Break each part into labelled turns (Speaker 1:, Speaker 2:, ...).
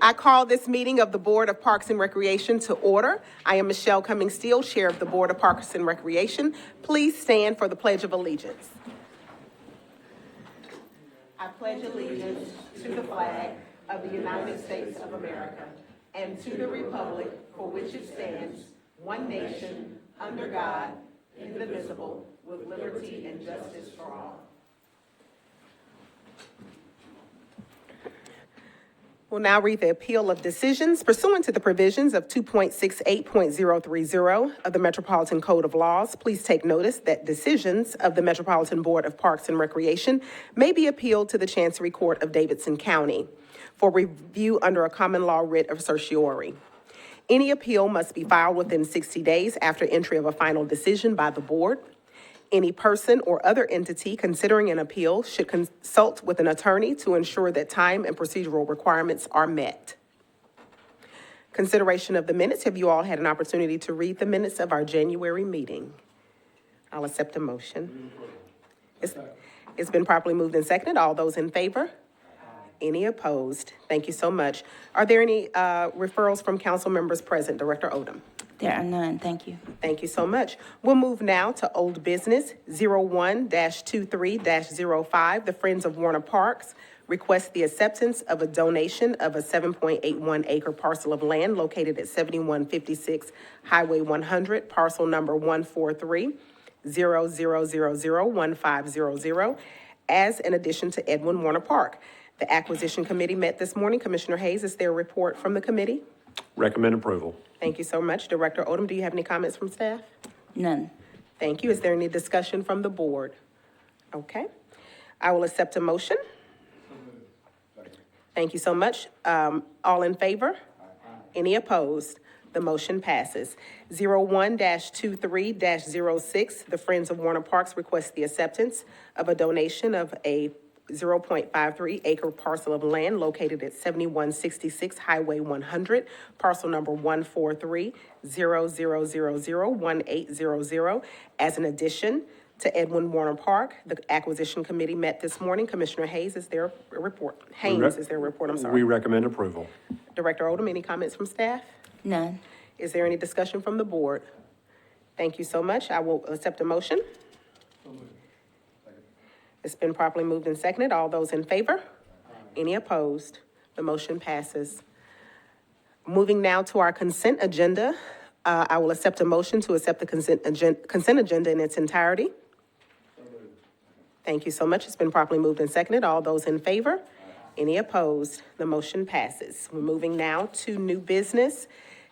Speaker 1: I call this meeting of the Board of Parks and Recreation to order. I am Michelle Cummings-Steele, Chair of the Board of Parks and Recreation. Please stand for the Pledge of Allegiance. I pledge allegiance to the flag of the United States of America and to the republic for which it stands, one nation, under God, indivisible, with liberty and justice for all. We'll now read the appeal of decisions pursuant to the provisions of 2.68.030 of the Metropolitan Code of Laws. Please take notice that decisions of the Metropolitan Board of Parks and Recreation may be appealed to the Chancery Court of Davidson County for review under a common law writ of certiorari. Any appeal must be filed within 60 days after entry of a final decision by the board. Any person or other entity considering an appeal should consult with an attorney to ensure that time and procedural requirements are met. Consideration of the minutes. Have you all had an opportunity to read the minutes of our January meeting? I'll accept a motion. It's been properly moved and seconded. All those in favor? Any opposed? Thank you so much. Are there any referrals from council members present? Director Odom.
Speaker 2: There are none, thank you.
Speaker 1: Thank you so much. We'll move now to old business 01-23-05. The Friends of Warner Parks request the acceptance of a donation of a 7.81 acre parcel of land located at 7156 Highway 100, parcel number 143-00001500, as an addition to Edwin Warner Park. The acquisition committee met this morning. Commissioner Hayes, is there a report from the committee?
Speaker 3: Recommend approval.
Speaker 1: Thank you so much. Director Odom, do you have any comments from staff?
Speaker 2: None.
Speaker 1: Thank you. Is there any discussion from the board? Okay. I will accept a motion. Thank you so much. All in favor? Any opposed? The motion passes. 01-23-06, the Friends of Warner Parks request the acceptance of a donation of a 0.53 acre parcel of land located at 7166 Highway 100, parcel number 143-00001800, as an addition to Edwin Warner Park. The acquisition committee met this morning. Commissioner Hayes, is there a report? Haynes, is there a report? I'm sorry.
Speaker 3: We recommend approval.
Speaker 1: Director Odom, any comments from staff?
Speaker 2: None.
Speaker 1: Is there any discussion from the board? Thank you so much. I will accept a motion. It's been properly moved and seconded. All those in favor? Any opposed? The motion passes. Moving now to our consent agenda. I will accept a motion to accept the consent agenda in its entirety. Thank you so much. It's been properly moved and seconded. All those in favor? Any opposed? The motion passes. We're moving now to new business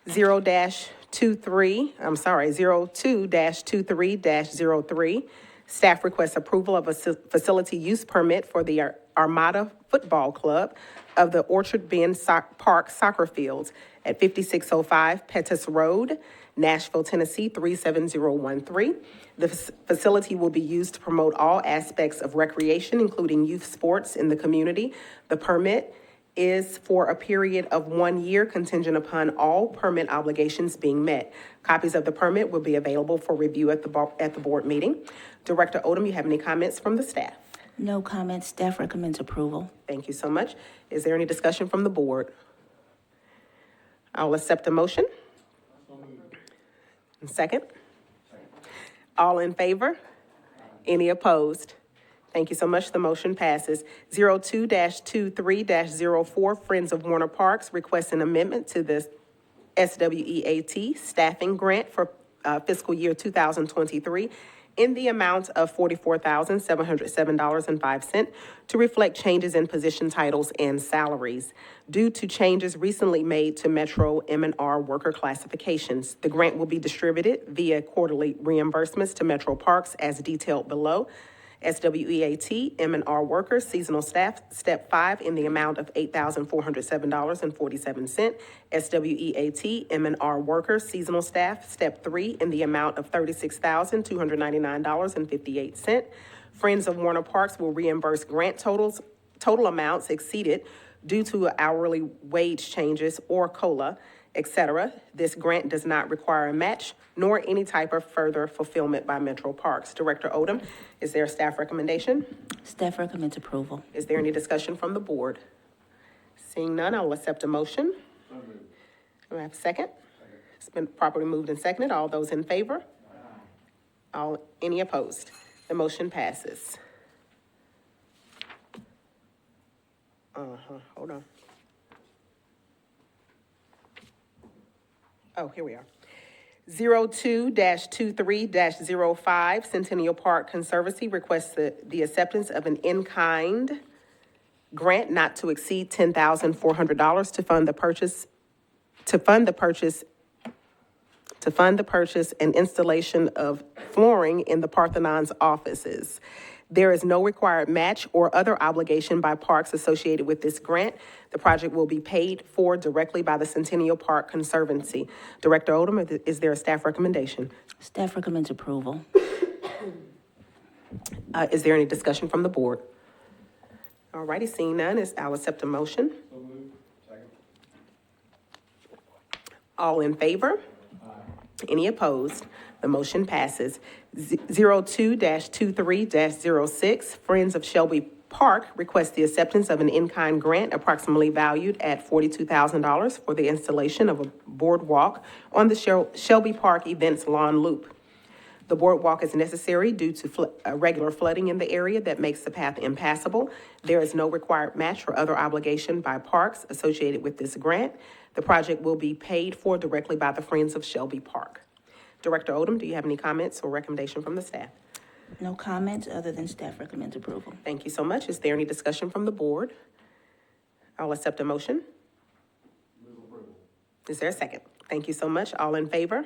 Speaker 1: 02-23-03. Staff requests approval of a facility use permit for the Armada Football Club of the Orchard Bend Park Soccer Fields at 5605 Pettus Road, Nashville, Tennessee 37013. The facility will be used to promote all aspects of recreation, including youth sports in the community. The permit is for a period of 1 year contingent upon all permit obligations being met. Copies of the permit will be available for review at the board meeting. Director Odom, you have any comments from the staff?
Speaker 2: No comments. Staff recommends approval.
Speaker 1: Thank you so much. Is there any discussion from the board? I'll accept a motion. Second. All in favor? Any opposed? Thank you so much. The motion passes. 02-23-04, Friends of Warner Parks request an amendment to the SWEAT staffing grant for fiscal year 2023 in the amount of $44,707.05 to reflect changes in position titles and salaries. Due to changes recently made to Metro M&R worker classifications, the grant will be distributed via quarterly reimbursements to Metro Parks as detailed below. SWEAT, M&R workers, seasonal staff, step 5 in the amount of $8,407.47. SWEAT, M&R workers, seasonal staff, step 3 in the amount of $36,299.58. Friends of Warner Parks will reimburse grant total amounts exceeded due to hourly wage changes or COLA, etc. This grant does not require a match nor any type of further fulfillment by Metro Parks. Director Odom, is there a staff recommendation?
Speaker 2: Staff recommends approval.
Speaker 1: Is there any discussion from the board? Seeing none, I will accept a motion. Do I have a second? It's been properly moved and seconded. All those in favor? Any opposed? The motion passes. Hold on. Oh, here we are. 02-23-05, Centennial Park Conservancy requests the acceptance of an in-kind grant not to exceed $10,400 to fund the purchase and installation of flooring in the Parthenon's offices. There is no required match or other obligation by parks associated with this grant. The project will be paid for directly by the Centennial Park Conservancy. Director Odom, is there a staff recommendation?
Speaker 2: Staff recommends approval.
Speaker 1: Is there any discussion from the board? All righty, seeing none, I'll accept a motion.
Speaker 3: So moved. Second.
Speaker 1: All in favor? Any opposed? The motion passes. 02-23-06, Friends of Shelby Park requests the acceptance of an in-kind grant approximately valued at $42,000 for the installation of a boardwalk on the Shelby Park Events Lawn Loop. The boardwalk is necessary due to regular flooding in the area that makes the path impassable. There is no required match or other obligation by parks associated with this grant. The project will be paid for directly by the Friends of Shelby Park. Director Odom, do you have any comments or recommendation from the staff?
Speaker 2: No comments other than staff recommends approval.
Speaker 1: Thank you so much. Is there any discussion from the board? I'll accept a motion.
Speaker 3: Move approval.
Speaker 1: Is there a second? Thank you so much. All in favor?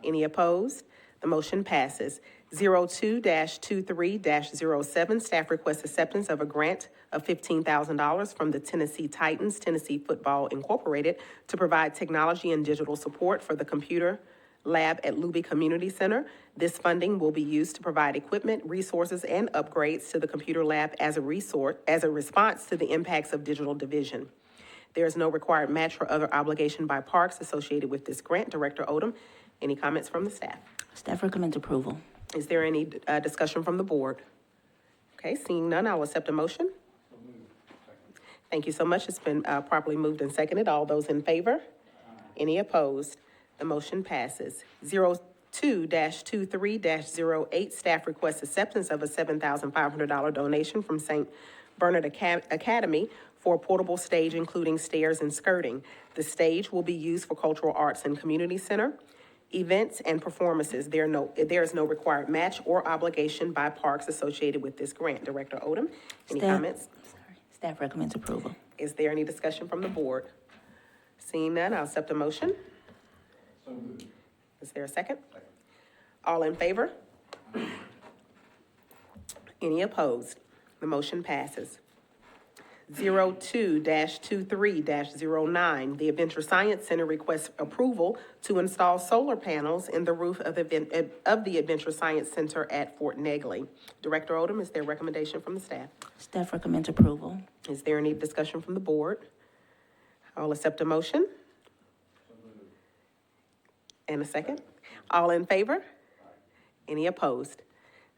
Speaker 1: Any opposed? The motion passes. 02-23-07, staff requests acceptance of a grant of $15,000 from the Tennessee Titans, Tennessee Football Incorporated, to provide technology and digital support for the computer lab at Luby Community Center. This funding will be used to provide equipment, resources, and upgrades to the computer lab as a response to the impacts of digital division. There is no required match or other obligation by parks associated with this grant. Director Odom, any comments from the staff?
Speaker 2: Staff recommends approval.
Speaker 1: Is there any discussion from the board? Okay, seeing none, I'll accept a motion.
Speaker 3: So moved. Second.
Speaker 1: Thank you so much. It's been properly moved and seconded. All those in favor? Any opposed? The motion passes. 02-23-08, staff requests acceptance of a $7,500 donation from St. Bernard Academy for a portable stage including stairs and skirting. The stage will be used for cultural arts and community center events and performances. There is no required match or obligation by parks associated with this grant. Director Odom, any comments?
Speaker 2: Staff recommends approval.
Speaker 1: Is there any discussion from the board? Seeing none, I'll accept a motion.
Speaker 3: So moved.
Speaker 1: Is there a second?
Speaker 3: Second.
Speaker 1: All in favor? Any opposed? The motion passes. 02-23-09, the Adventure Science Center requests approval to install solar panels in the roof of the Adventure Science Center at Fort Negley. Director Odom, is there a recommendation from the staff?
Speaker 2: Staff recommends approval.
Speaker 1: Is there any discussion from the board? I'll accept a motion.
Speaker 3: So moved.
Speaker 1: And a second. All in favor? Any opposed?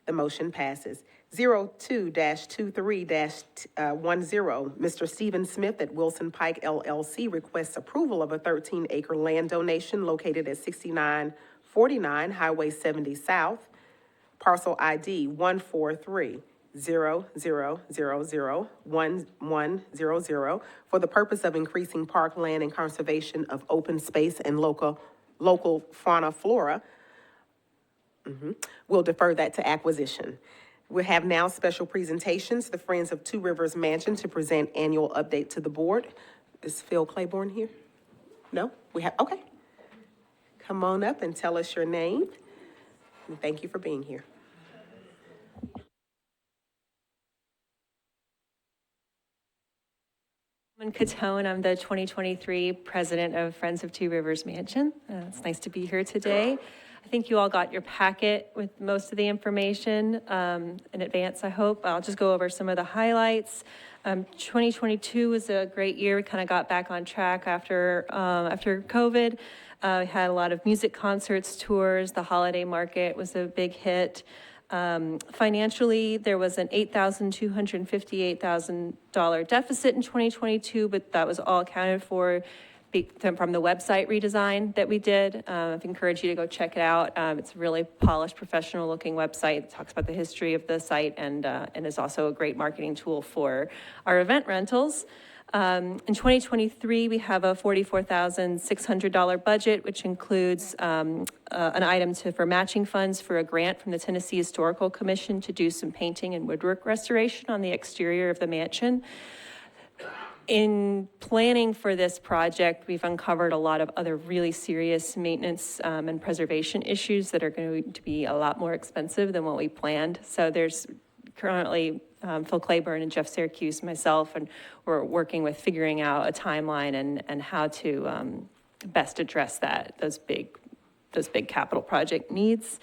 Speaker 1: The motion passes. 02-23-10, Mr. Stephen Smith at Wilson Pike LLC requests approval of a 13-acre land donation located at 6949 Highway 70 South, parcel ID 143-00001-100, for the purpose of increasing parkland and conservation of open space and local fauna flora. We'll defer that to acquisition. We have now special presentations, the Friends of Two Rivers Mansion to present annual update to the board. Is Phil Claiborne here? No? Okay. Come on up and tell us your name. And thank you for being here.
Speaker 4: Catone. I'm the 2023 president of Friends of Two Rivers Mansion. It's nice to be here today. I think you all got your packet with most of the information in advance, I hope. I'll just go over some of the highlights. 2022 was a great year. We kind of got back on track after COVID. We had a lot of music concerts, tours. The holiday market was a big hit. Financially, there was an $8,258,000 deficit in 2022, but that was all accounted for from the website redesign that we did. I've encouraged you to go check it out. It's a really polished, professional-looking website. It talks about the history of the site and is also a great marketing tool for our event rentals. In 2023, we have a $44,600 budget, which includes an item for matching funds for a grant from the Tennessee Historical Commission to do some painting and woodwork restoration on the exterior of the mansion. In planning for this project, we've uncovered a lot of other really serious maintenance and preservation issues that are going to be a lot more expensive than what we planned. So there's currently Phil Claiborne and Jeff Syracuse, myself, and we're working with figuring out a timeline and how to best address those big capital project needs.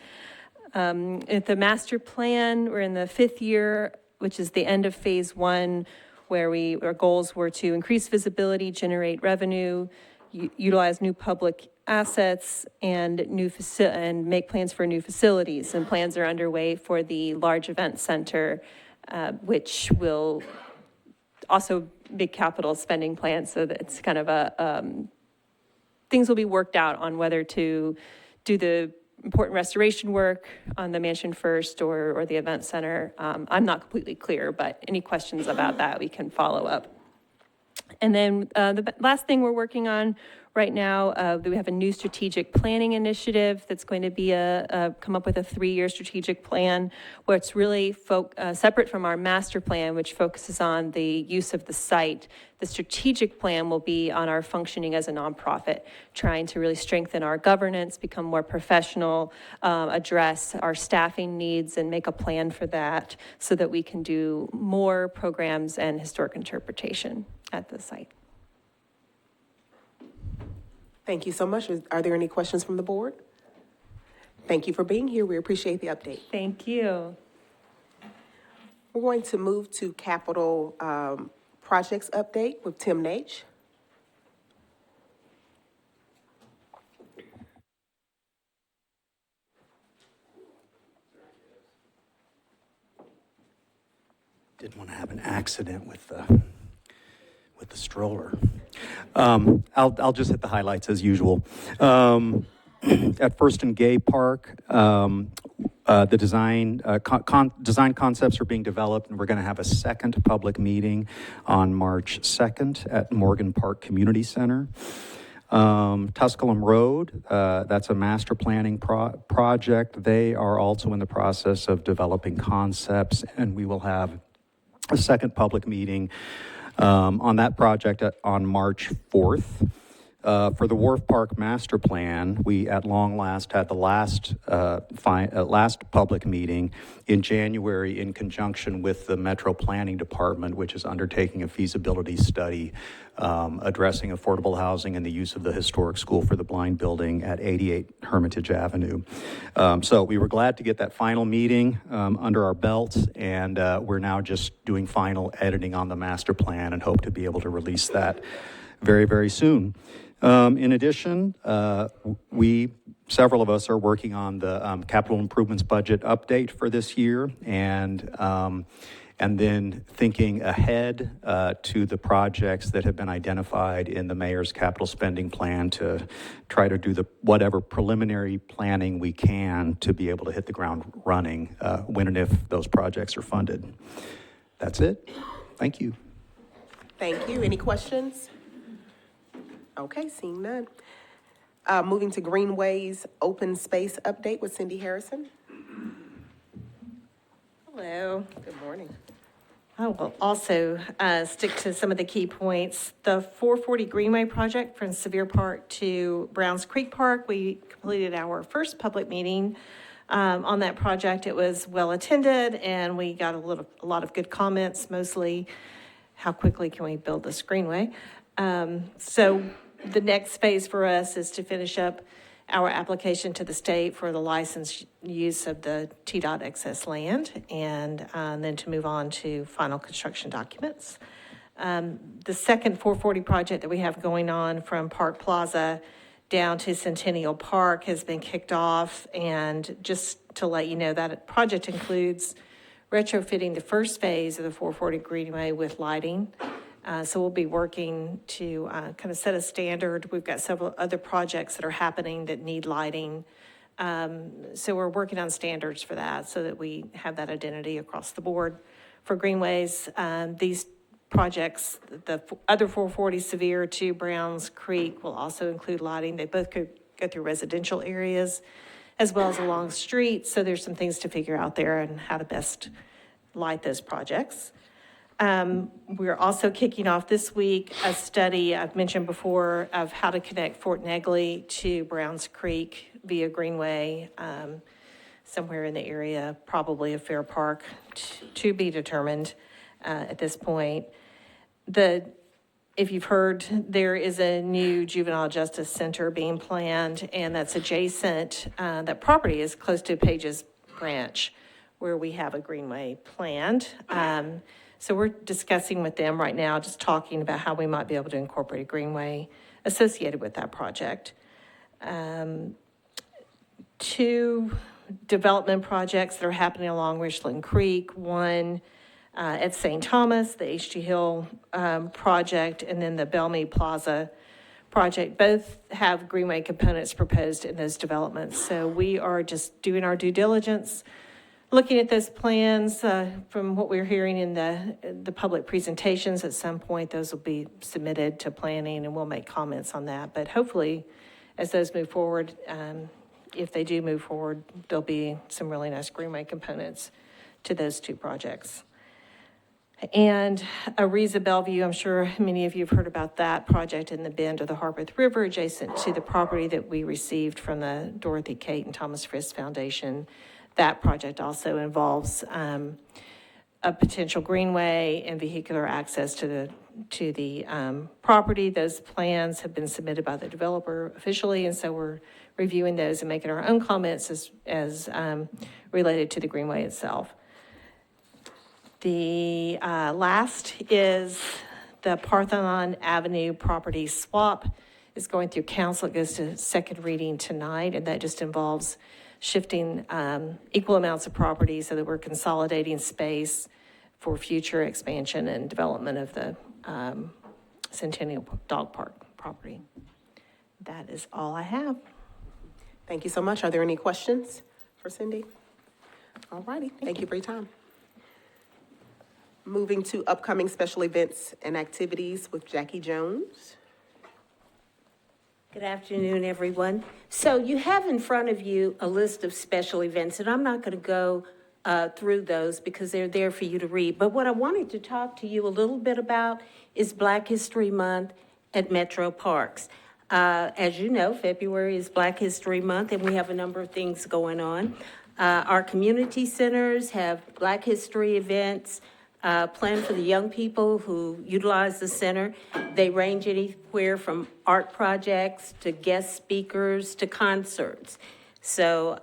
Speaker 4: At the master plan, we're in the 5th year, which is the end of phase 1, where our goals were to increase visibility, generate revenue, utilize new public assets, and make plans for new facilities. And plans are underway for the large event center, which will also big capital spending plan. So that it's kind of things will be worked out on whether to do the important restoration work on the mansion first or the event center. I'm not completely clear, but any questions about that, we can follow up. And then the last thing we're working on right now, we have a new strategic planning initiative that's going to be come up with a 3-year strategic plan where it's really separate from our master plan, which focuses on the use of the site. The strategic plan will be on our functioning as a nonprofit, trying to really strengthen our governance, become more professional, address our staffing needs, and make a plan for that so that we can do more programs and historic interpretation at the site.
Speaker 1: Thank you so much. Are there any questions from the board? Thank you for being here. We appreciate the update.
Speaker 4: Thank you.
Speaker 1: We're going to move to capital projects update with Tim Nage.
Speaker 5: Didn't want to have an accident with the stroller. I'll just hit the highlights as usual. At First and Gay Park, the design concepts are being developed, and we're going to have a second public meeting on March 2nd at Morgan Park Community Center. Tusculum Road, that's a master planning project. They are also in the process of developing concepts, and we will have a second public meeting on that project on March 4th. For the Wharf Park Master Plan, we at long last had the last public meeting in January in conjunction with the Metro Planning Department, which is undertaking a feasibility study addressing affordable housing and the use of the historic school for the blind building at 88 Hermitage Avenue. So we were glad to get that final meeting under our belts, and we're now just doing final editing on the master plan and hope to be able to release that very, very soon. In addition, several of us are working on the capital improvements budget update for this year, and then thinking ahead to the projects that have been identified in the mayor's capital spending plan to try to do whatever preliminary planning we can to be able to hit the ground running when and if those projects are funded. That's it. Thank you.
Speaker 1: Thank you. Any questions? Okay, seeing none. Moving to Greenways Open Space Update with Cindy Harrison.
Speaker 6: Hello.
Speaker 1: Good morning.
Speaker 6: I will also stick to some of the key points. The 440 Greenway project from Sevier Park to Browns Creek Park, we completed our first public meeting on that project. It was well attended, and we got a lot of good comments, mostly how quickly can we build this greenway. So the next phase for us is to finish up our application to the state for the licensed use of the TDOT excess land, and then to move on to final construction documents. The second 440 project that we have going on from Park Plaza down to Centennial Park has been kicked off. And just to let you know, that project includes retrofitting the first phase of the 440 Greenway with lighting. So we'll be working to kind of set a standard. We've got several other projects that are happening that need lighting. So we're working on standards for that so that we have that identity across the board. For greenways, these projects, the other 440 Sevier to Browns Creek will also include lighting. They both could go through residential areas as well as along streets. So there's some things to figure out there and how to best light those projects. We're also kicking off this week a study I've mentioned before of how to connect Fort Negley to Browns Creek via Greenway, somewhere in the area, probably a Fair Park, to be determined at this point. If you've heard, there is a new juvenile justice center being planned, and that's adjacent. That property is close to Page's Branch, where we have a greenway planned. So we're discussing with them right now, just talking about how we might be able to incorporate a greenway associated with that project. 2 development projects that are happening along Richland Creek. One at St. Thomas, the H.G. Hill project, and then the Bellmead Plaza project. Both have greenway components proposed in those developments. So we are just doing our due diligence, looking at those plans. From what we're hearing in the public presentations, at some point those will be submitted to planning and we'll make comments on that. But hopefully, as those move forward, if they do move forward, there'll be some really nice greenway components to those 2 projects. And Ariza Bellevue, I'm sure many of you have heard about that project in the bend of the Harpeth River, adjacent to the property that we received from the Dorothy Kate and Thomas Frist Foundation. That project also involves a potential greenway and vehicular access to the property. Those plans have been submitted by the developer officially, and so we're reviewing those and making our own comments as related to the greenway itself. The last is the Parthenon Avenue property swap is going through council. It goes to second reading tonight, and that just involves shifting equal amounts of property so that we're consolidating space for future expansion and development of the Centennial Dog Park property. That is all I have.
Speaker 1: Thank you so much. Are there any questions for Cindy? All righty, thank you for your time. Moving to upcoming special events and activities with Jackie Jones.
Speaker 7: Good afternoon, everyone. So you have in front of you a list of special events, and I'm not going to go through those because they're there for you to read. But what I wanted to talk to you a little bit about is Black History Month at Metro Parks. As you know, February is Black History Month, and we have a number of things going on. Our community centers have Black History events planned for the young people who utilize the center. They range anywhere from art projects to guest speakers to concerts. So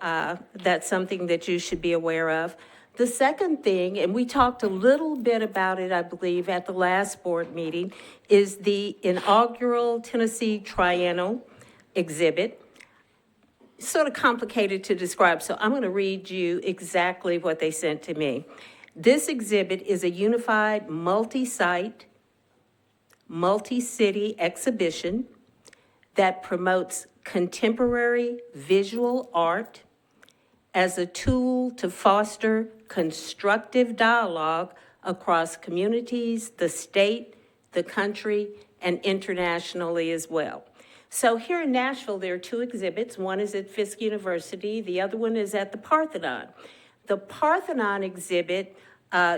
Speaker 7: that's something that you should be aware of. The second thing, and we talked a little bit about it, I believe, at the last board meeting, is the inaugural Tennessee Triennial exhibit. Sort of complicated to describe, so I'm going to read you exactly what they sent to me. This exhibit is a unified multi-site, multi-city exhibition that promotes contemporary visual art as a tool to foster constructive dialogue across communities, the state, the country, and internationally as well. So here in Nashville, there are 2 exhibits. One is at Fisk University. The other one is at the Parthenon. The Parthenon exhibit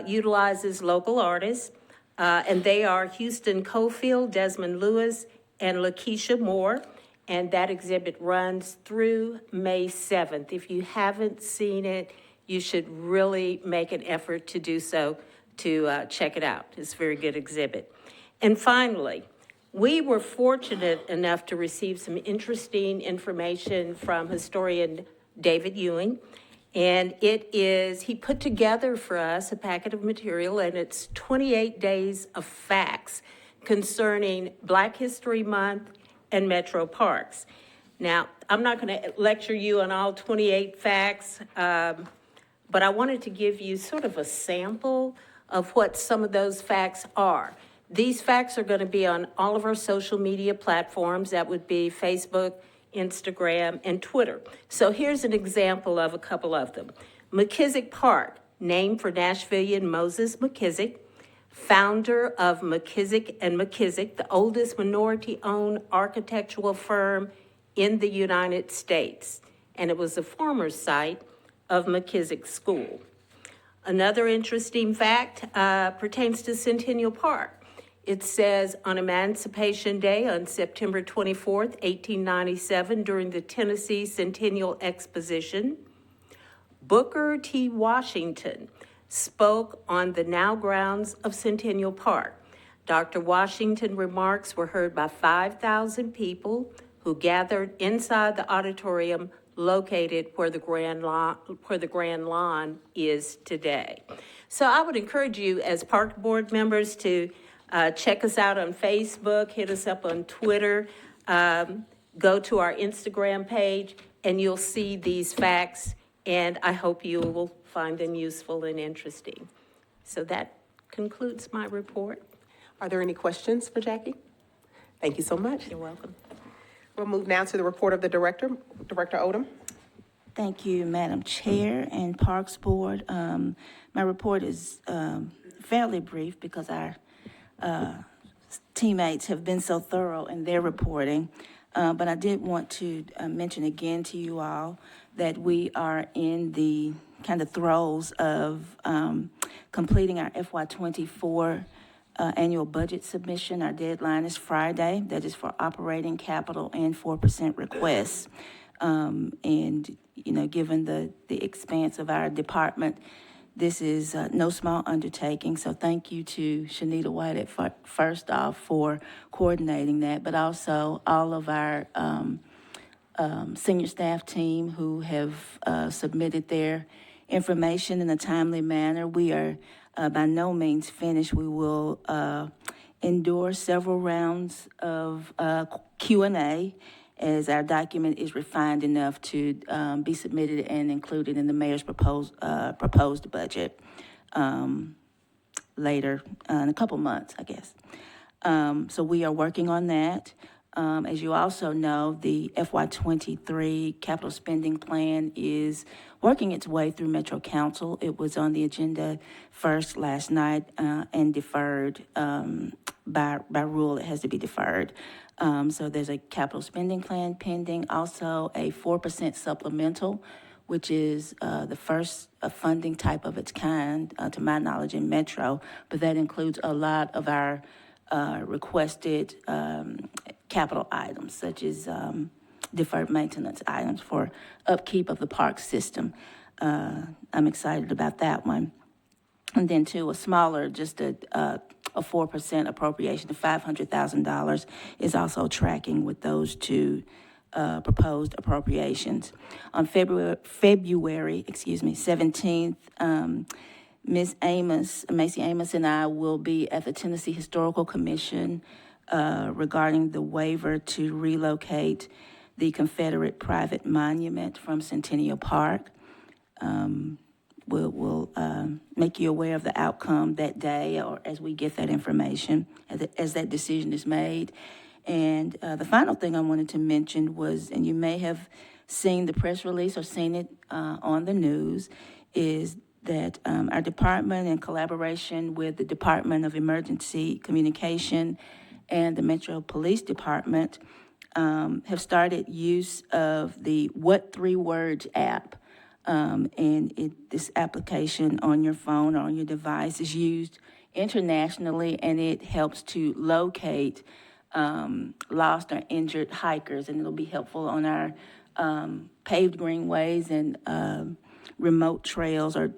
Speaker 7: utilizes local artists, and they are Houston Cofield, Desmond Lewis, and Lakeisha Moore, and that exhibit runs through May 7th. If you haven't seen it, you should really make an effort to do so, to check it out. It's a very good exhibit. And finally, we were fortunate enough to receive some interesting information from historian David Ewing. And he put together for us a packet of material, and it's 28 days of facts concerning Black History Month and Metro Parks. Now, I'm not going to lecture you on all 28 facts, but I wanted to give you sort of a sample of what some of those facts are. These facts are going to be on all of our social media platforms. That would be Facebook, Instagram, and Twitter. So here's an example of a couple of them. McKissick Park, named for Nashvilleian Moses McKissick, founder of McKissick and McKissick, the oldest minority-owned architectural firm in the United States. And it was the former site of McKissick School. Another interesting fact pertains to Centennial Park. It says on Emancipation Day on September 24th, 1897, during the Tennessee Centennial Exposition, Booker T. Washington spoke on the now grounds of Centennial Park. Dr. Washington's remarks were heard by 5,000 people who gathered inside the auditorium located where the Grand Lawn is today. So I would encourage you as park board members to check us out on Facebook, hit us up on Twitter, go to our Instagram page, and you'll see these facts, and I hope you will find them useful and interesting. So that concludes my report.
Speaker 1: Are there any questions for Jackie? Thank you so much.
Speaker 7: You're welcome.
Speaker 1: We'll move now to the report of the director. Director Odom.
Speaker 2: Thank you, Madam Chair and Parks Board. My report is fairly brief because our teammates have been so thorough in their reporting. But I did want to mention again to you all that we are in the kind of throes of completing our FY24 annual budget submission. Our deadline is Friday. That is for operating capital and 4% requests. And, you know, given the expanse of our department, this is no small undertaking. So thank you to Shanita White at first off for coordinating that, but also all of our senior staff team who have submitted their information in a timely manner. We are by no means finished. We will endure several rounds of Q&A as our document is refined enough to be submitted and included in the mayor's proposed budget later in a couple months, I guess. So we are working on that. As you also know, the FY23 capital spending plan is working its way through Metro Council. It was on the agenda first last night and deferred. By rule, it has to be deferred. So there's a capital spending plan pending, also a 4% supplemental, which is the first funding type of its kind, to my knowledge, in Metro, but that includes a lot of our requested capital items, such as deferred maintenance items for upkeep of the park system. I'm excited about that one. And then too, a smaller, just a 4% appropriation of $500,000 is also tracking with those two proposed appropriations. On February 17th, Macy Amos and I will be at the Tennessee Historical Commission regarding the waiver to relocate the Confederate private monument from Centennial Park. We'll make you aware of the outcome that day or as we get that information, as that decision is made. And the final thing I wanted to mention was, and you may have seen the press release or seen it on the news, is that our department, in collaboration with the Department of Emergency Communication and the Metro Police Department, have started use of the What 3 Words app. And this application on your phone or on your device is used internationally, and it helps to locate lost or injured hikers, and it'll be helpful on our paved greenways and remote trails or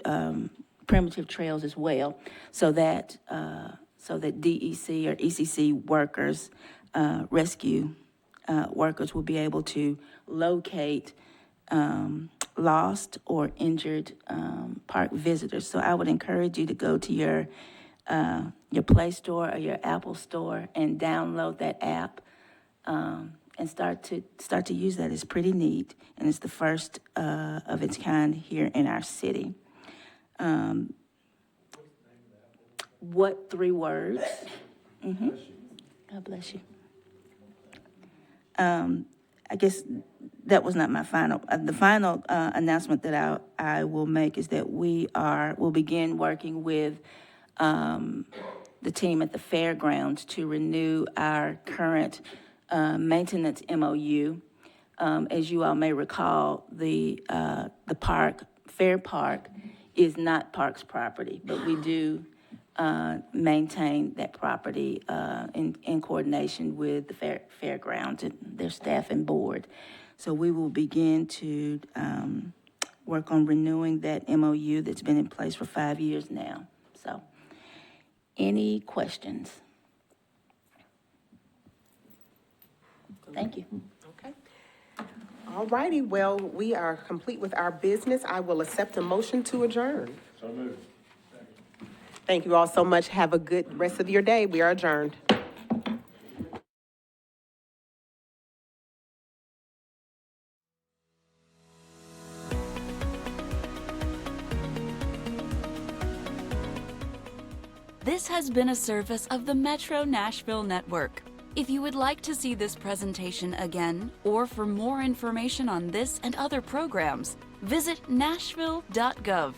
Speaker 2: primitive trails as well, so that DEC or ECC workers, rescue workers, will be able to locate lost or injured park visitors. So I would encourage you to go to your Play Store or your Apple Store and download that app and start to use that. It's pretty neat, and it's the first of its kind here in our city. What 3 words? God bless you. I guess that was not my final. The final announcement that I will make is that we'll begin working with the team at the fairgrounds to renew our current maintenance MOU. As you all may recall, the Fair Park is not Parks property, but we do maintain that property in coordination with the fairgrounds and their staff and board. So we will begin to work on renewing that MOU that's been in place for 5 years now. So, any questions? Thank you.
Speaker 1: Okay. All righty, well, we are complete with our business. I will accept a motion to adjourn.
Speaker 3: So moved.
Speaker 1: Thank you all so much. Have a good rest of your day. We are adjourned.
Speaker 8: This has been a service of the Metro Nashville Network. If you would like to see this presentation again, or for more information on this and other programs, visit nashville.gov.